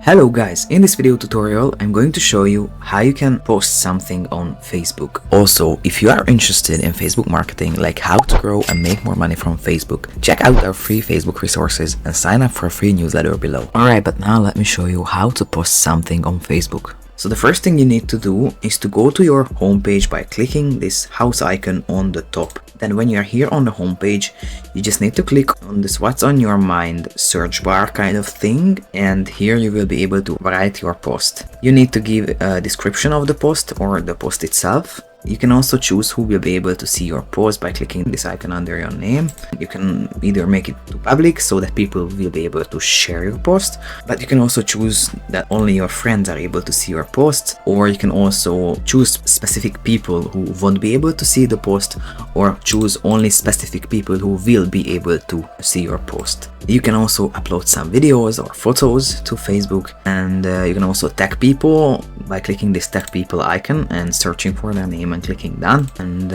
Hello guys, in this video tutorial I'm going to show you how you can post something on Facebook. Also, if you are interested in Facebook marketing, like how to grow and make more money from Facebook, check out our free Facebook resources and sign up for a free newsletter below. Alright, but now let me show you how to post something on Facebook. So the first thing you need to do is to go to your homepage by clicking this house icon on the top. Then when you're here on the homepage, you just need to click on this what's on your mind search bar kind of thing, and here you will be able to write your post. You need to give a description of the post or the post itself. You can also choose who will be able to see your post by clicking this icon under your name. You can either make it to public so that people will be able to share your post, but you can also choose that only your friends are able to see your post, or you can also choose specific people who won't be able to see the post, or choose only specific people who will be able to see your post. You can also upload some videos or photos to Facebook, and you can also tag people by clicking this tag people icon and searching for their name and clicking done. And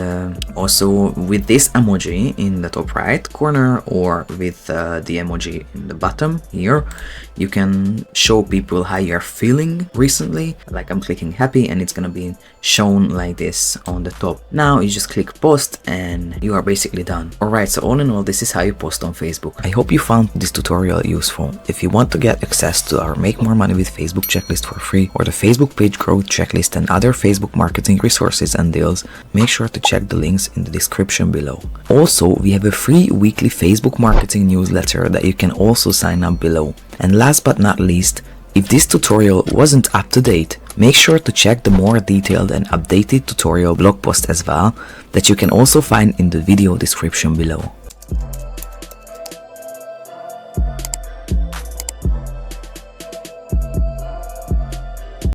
also with this emoji in the top right corner, or with the emoji in the bottom here, you can show people how you're feeling recently. Like I'm clicking happy and it's gonna be shown like this on the top. Now you just click post and you are basically done. Alright, so all in all, this is how you post on Facebook. I hope you found this tutorial useful. If you want to get access to our Make More Money with Facebook checklist for free, or the Facebook page growth checklist and other Facebook marketing resources and deals, make sure to check the links in the description below. Also, we have a free weekly Facebook marketing newsletter that you can also sign up below. And last but not least, if this tutorial wasn't up to date, make sure to check the more detailed and updated tutorial blog post as well, that you can also find in the video description below.